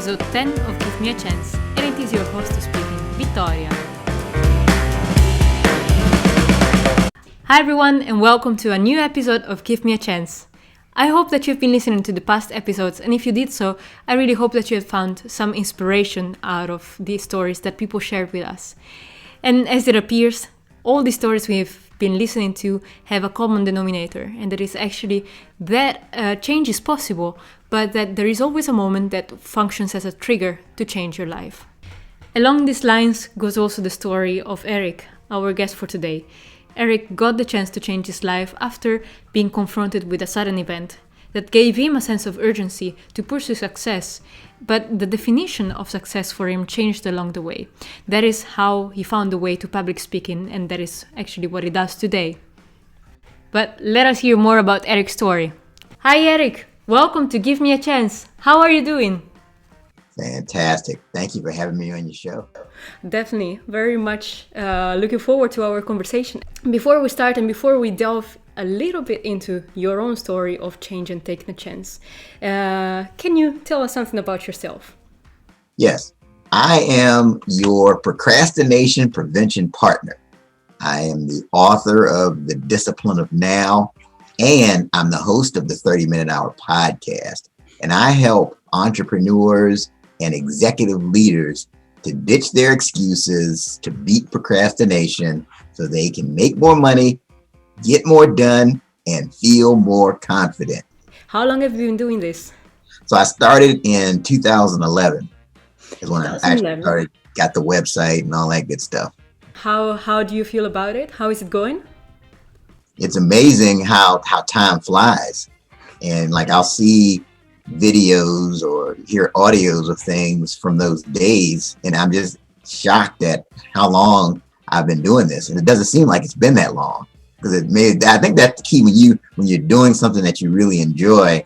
episode 10 of Give Me a Chance, and it is your host speaking, Vittoria. Hi everyone, and welcome to a new episode of Give Me a Chance. I hope that you've been listening to the past episodes, and if you did so, I really hope that you have found some inspiration out of these stories that people shared with us. And as it appears, all the stories we've been listening to have a common denominator, and that is actually that change is possible, but that there is always a moment that functions as a trigger to change your life. Along these lines goes also the story of Eric, our guest for today. Eric got the chance to change his life after being confronted with a sudden event that gave him a sense of urgency to pursue success, but the definition of success for him changed along the way. That is how he found the way to public speaking, and that is actually what he does today. But let us hear more about Eric's story. Hi Eric, welcome to Give Me a Chance. How are you doing? Fantastic. Thank you for having me on your show. Definitely, very much looking forward to our conversation. Before we start and before we delve a little bit into your own story of change and taking a chance, can you tell us something about yourself? Yes, I am your procrastination prevention partner. I am the author of The Discipline of Now, and I'm the host of the 30-Minute Hour podcast. And I help entrepreneurs and executive leaders to ditch their excuses, to beat procrastination so they can make more money, get more done, and feel more confident. How long have you been doing this? So I started in 2011 is when 2011. I actually started, got the website and all that good stuff. How do you feel about it? How is it going? It's amazing how time flies. And like I'll see videos or hear audios of things from those days, and I'm just shocked at how long I've been doing this. And it doesn't seem like it's been that long, because I think that's the key when you're doing something that you really enjoy,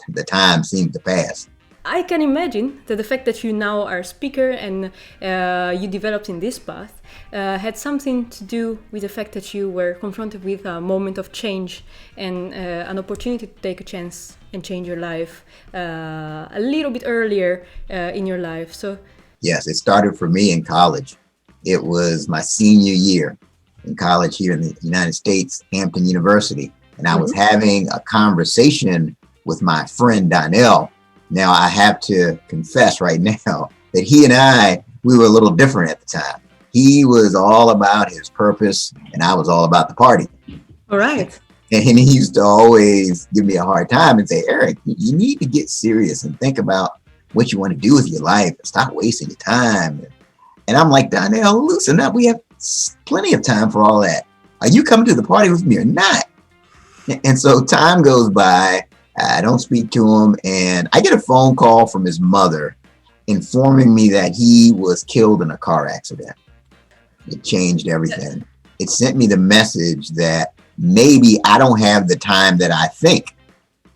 the time seems to pass. I can imagine that the fact that you now are a speaker and you developed in this path had something to do with the fact that you were confronted with a moment of change and an opportunity to take a chance and change your life a little bit earlier in your life. So yes, it started for me in college. It was my senior year in college here in the United States, Hampton University, and I was having a conversation with my friend Donnell. Now, I have to confess right now that he and we were a little different at the time. He was all about his purpose, and I was all about the party. all right. And he used to always give me a hard time and say, Eric, you need to get serious and think about what you want to do with your life and stop wasting your time. And I'm like, Donnell, loosen up. We have plenty of time for all that. Are you coming to the party with me or not? And so time goes by. I don't speak to him, and I get a phone call from his mother informing me that he was killed in a car accident. It changed everything. It sent me the message that maybe I don't have the time that I think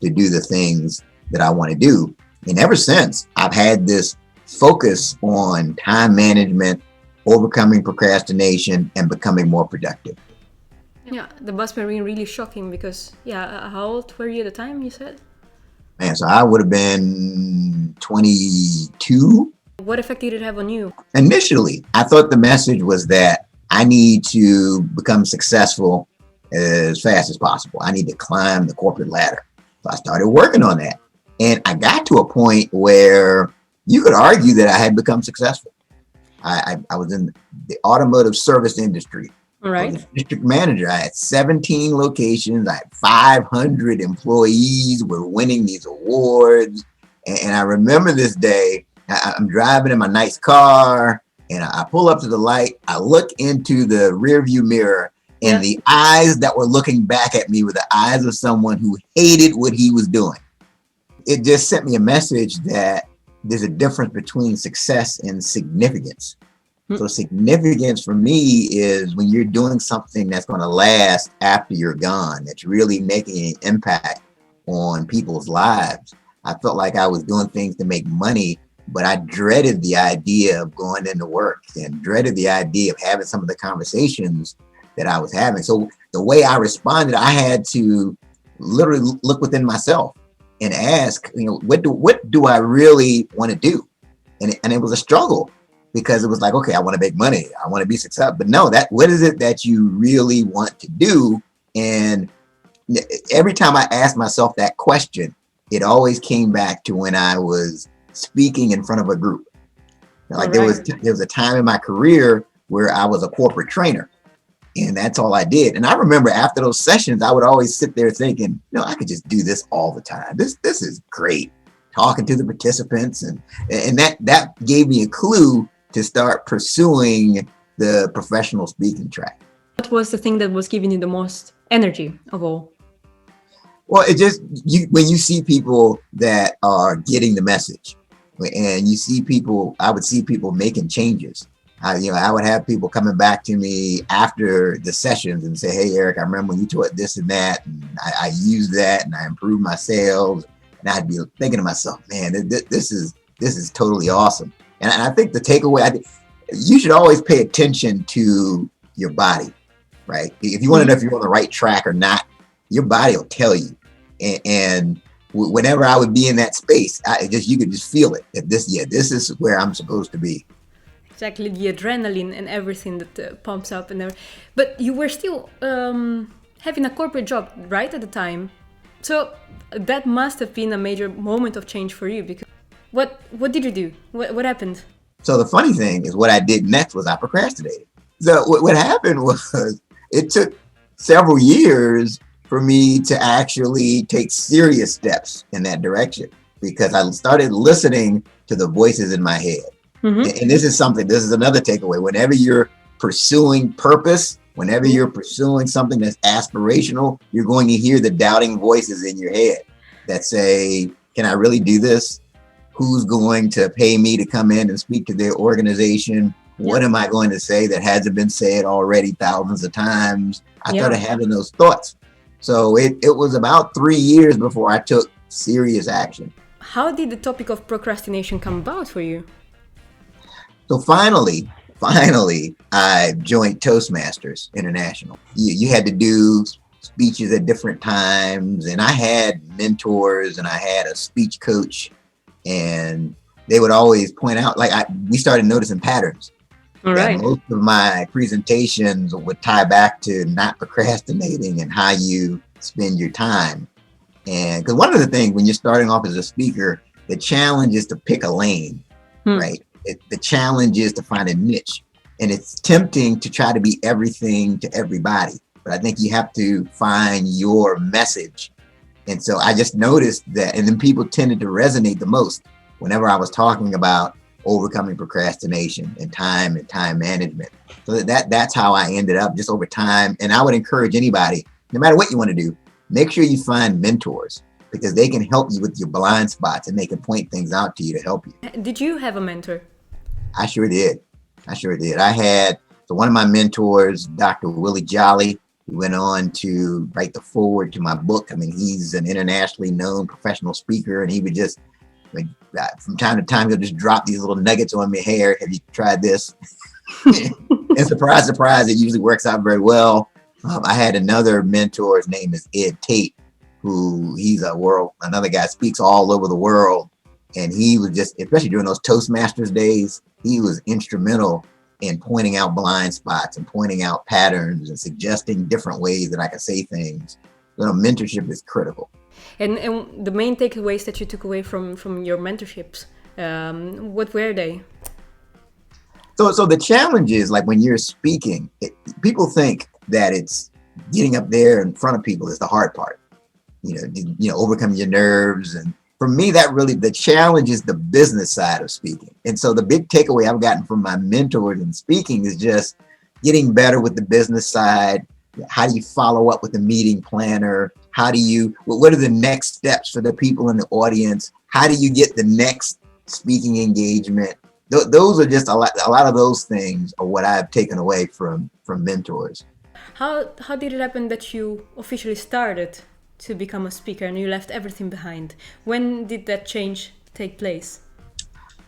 to do the things that I want to do. And ever since, I've had this focus on time management, overcoming procrastination, and becoming more productive. Yeah, that must have been really shocking because, how old were you at the time, you said? Man, so I would have been 22. What effect did it have on you? Initially, I thought the message was that I need to become successful as fast as possible. I need to climb the corporate ladder. So I started working on that. And I got to a point where you could argue that I had become successful. I was in the automotive service industry. All right. I was a district manager. I had 17 locations. I had 500 employees. We're winning these awards. And I remember this day, I'm driving in my nice car, and I pull up to the light. I look into the rearview mirror, and the eyes that were looking back at me were the eyes of someone who hated what he was doing. It just sent me a message that there's a difference between success and significance. So significance for me is when you're doing something that's going to last after you're gone, that's really making an impact on people's lives. I felt like I was doing things to make money, but I dreaded the idea of going into work and dreaded the idea of having some of the conversations that I was having. So the way I responded, I had to literally look within myself and ask, what do I really want to do? and it was a struggle because it was like, okay, I want to make money, I want to be successful, but no, what is it that you really want to do? And every time I asked myself that question, it always came back to when I was speaking in front of a group. Like there was a time in my career where I was a corporate trainer, and that's all I did. And I remember after those sessions, I would always sit there thinking, no, I could just do this all the time. This is great. Talking to the participants, and that gave me a clue to start pursuing the professional speaking track. What was the thing that was giving you the most energy of all? Well, it just, when you see people that are getting the message, and you see people, I would see people making changes. I would have people coming back to me after the sessions and say, hey, Eric, I remember when you taught this and that, and I used that and I improved my sales. And I'd be thinking to myself, man, this is totally awesome. And I think the takeaway, you should always pay attention to your body, right? If you want to know if you're on the right track or not, your body will tell you. And whenever I would be in that space, you could just feel it. That this is where I'm supposed to be. Exactly, the adrenaline and everything that pumps up and everything. But you were still having a corporate job, right, at the time. So that must have been a major moment of change for you. Because what did you do? What happened? So the funny thing is, what I did next was I procrastinated. So what happened was, it took several years for me to actually take serious steps in that direction, because I started listening to the voices in my head. And this is another takeaway. Whenever you're pursuing purpose, whenever you're pursuing something that's aspirational, you're going to hear the doubting voices in your head that say, can I really do this? Who's going to pay me to come in and speak to their organization? What am I going to say that hasn't been said already thousands of times? I started having those thoughts. So it was about 3 years before I took serious action. How did the topic of procrastination come about for you? So finally, I joined Toastmasters International. You had to do speeches at different times, and I had mentors and I had a speech coach, and they would always point out, we started noticing patterns. All right. Most of my presentations would tie back to not procrastinating and how you spend your time. And because one of the things when you're starting off as a speaker, the challenge is to pick a lane, right? The challenge is to find a niche, and it's tempting to try to be everything to everybody. But I think you have to find your message. And so I just noticed that, and then people tended to resonate the most whenever I was talking about overcoming procrastination and time management. So that's how I ended up, just over time. And I would encourage anybody, no matter what you want to do, make sure you find mentors, because they can help you with your blind spots and they can point things out to you to help you. Did you have a mentor? I sure did. So one of my mentors, Dr. Willie Jolly, he went on to write the foreword to my book. I mean, he's an internationally known professional speaker, and he would just, from time to time, he'll just drop these little nuggets on me. Hey, Eric, have you tried this? And surprise, it usually works out very well. I had another mentor, his name is Ed Tate, who another guy, speaks all over the world. And he was just, especially during those Toastmasters days, he was instrumental in pointing out blind spots and pointing out patterns and suggesting different ways that I could say things. Mentorship is critical. And the main takeaways that you took away from your mentorships, what were they? So the challenge is, like, when you're speaking, people think that it's getting up there in front of people is the hard part. Overcoming your nerves. And for me, the challenge is the business side of speaking. And so the big takeaway I've gotten from my mentors in speaking is just getting better with the business side. How do you follow up with a meeting planner? What are the next steps for the people in the audience? How do you get the next speaking engagement? Those are just a lot of those things are what I've taken away from mentors. How did it happen that you officially started to become a speaker and you left everything behind? When did that change take place?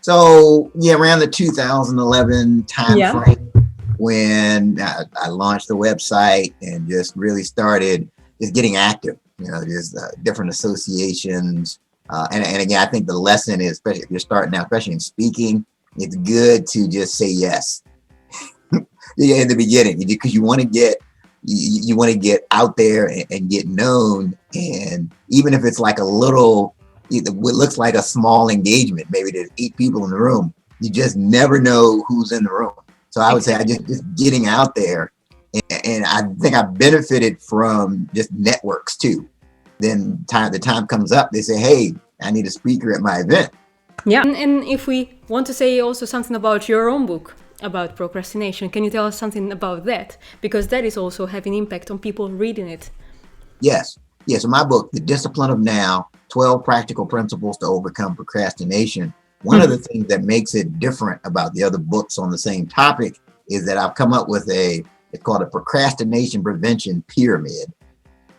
So around the 2011 time frame, when I launched the website and just really started just getting active, just different associations, And again, I think the lesson is, especially if you're starting out, especially in speaking, it's good to just say yes. Yeah, in the beginning, because you want to get you want to get out there and get known. And even if it's like a little, what looks like a small engagement, maybe there's 8 people in the room, you just never know who's in the room. So I would say I just getting out there, and I think I benefited from just networks too. Then the time comes up, they say, hey, I need a speaker at my event. Yeah. And if we want to say also something about your own book about procrastination, can you tell us something about that? Because that is also having impact on people reading it. Yes. Yes. So my book, The Discipline of Now, 12 Practical Principles to Overcome Procrastination. One of the things that makes it different about the other books on the same topic is that I've come up with it's called a procrastination prevention pyramid.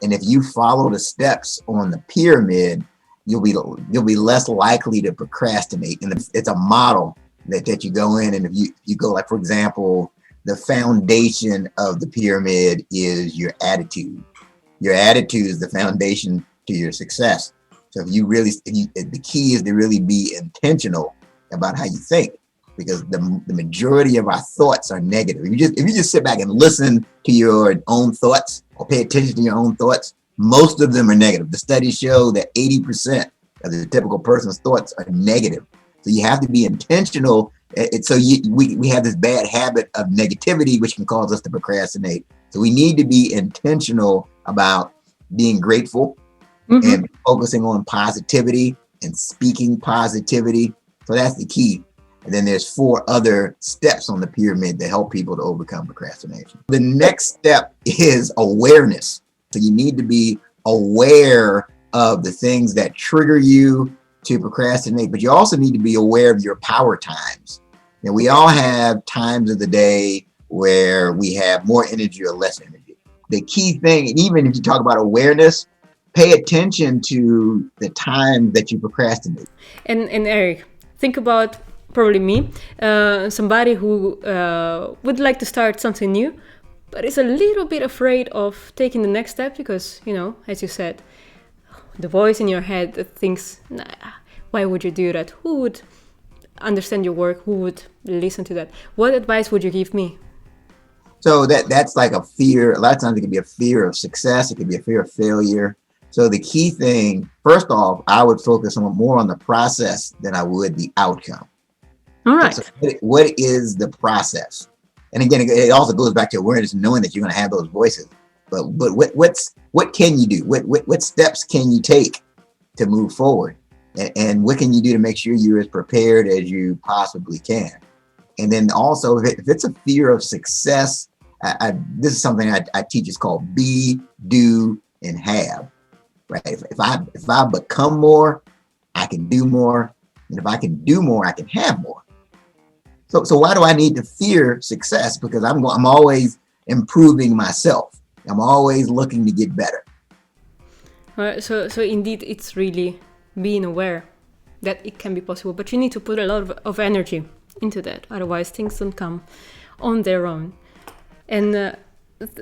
And if you follow the steps on the pyramid, you'll be less likely to procrastinate. And it's a model that you go in, and if you go, like, for example, the foundation of the pyramid is your attitude. Your attitude is the foundation to your success. So the key is to really be intentional about how you think, because the majority of our thoughts are negative. If you just sit back and listen to your own thoughts or pay attention to your own thoughts, most of them are negative. The studies show that 80% of the typical person's thoughts are negative. So you have to be intentional. We have this bad habit of negativity, which can cause us to procrastinate. So we need to be intentional about being grateful and focusing on positivity and speaking positivity. So that's the key. And then there's 4 other steps on the pyramid that help people to overcome procrastination. The next step is awareness. So you need to be aware of the things that trigger you to procrastinate, but you also need to be aware of your power times. And we all have times of the day where we have more energy or less energy. The key thing, even if you talk about awareness, pay attention to the time that you procrastinate. And Eric, think about probably me, somebody who would like to start something new, but is a little bit afraid of taking the next step because, as you said, the voice in your head that thinks, nah, why would you do that? Who would understand your work? Who would listen to that? What advice would you give me? So that's like a fear. A lot of times it can be a fear of success. It can be a fear of failure. So the key thing, first off, I would focus more on the process than I would the outcome. All right. So what is the process? And again, it also goes back to awareness and knowing that you're going to have those voices. But what can you do? What steps can you take to move forward? And what can you do to make sure you're as prepared as you possibly can? And then also, if it's a fear of success, this is something I teach. It's called be, do, and have. Right? If I become more, I can do more. And if I can do more, I can have more. So why do I need to fear success? Because I'm always improving myself. I'm always looking to get better. So indeed, it's really being aware that it can be possible, but you need to put a lot of energy into that. Otherwise, things don't come on their own. And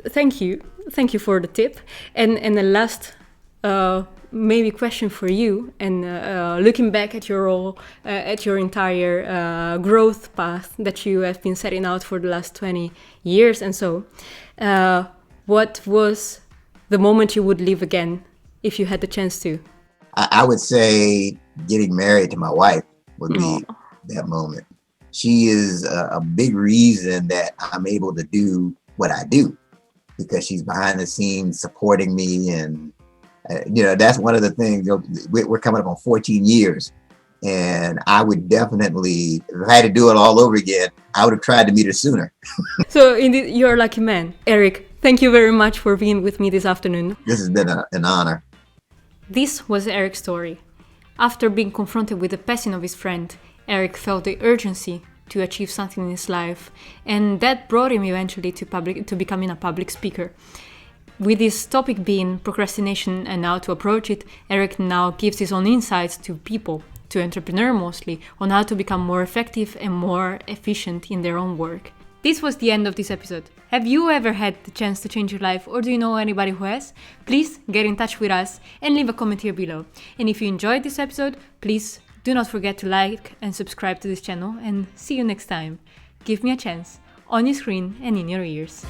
thank you for the tip. And the last maybe question for you, and looking back at your role, at your entire growth path that you have been setting out for the last 20 years and so, what was the moment you would live again if you had the chance to? I would say getting married to my wife would be that moment. She is a big reason that I'm able to do what I do, because she's behind the scenes supporting me. And, that's one of the things. We're coming up on 14 years. And I would definitely, if I had to do it all over again, I would have tried to meet her sooner. So indeed, you're a lucky man. Eric, thank you very much for being with me this afternoon. This has been an honor. This was Eric's story. After being confronted with the passing of his friend, Eric felt the urgency to achieve something in his life, and that brought him eventually to becoming a public speaker. With this topic being procrastination and how to approach it, Eric now gives his own insights to people, to entrepreneurs mostly, on how to become more effective and more efficient in their own work. This was the end of this episode. Have you ever had the chance to change your life, or do you know anybody who has? Please get in touch with us and leave a comment here below. And if you enjoyed this episode, please do not forget to like and subscribe to this channel, and see you next time. Give me a chance, on your screen and in your ears.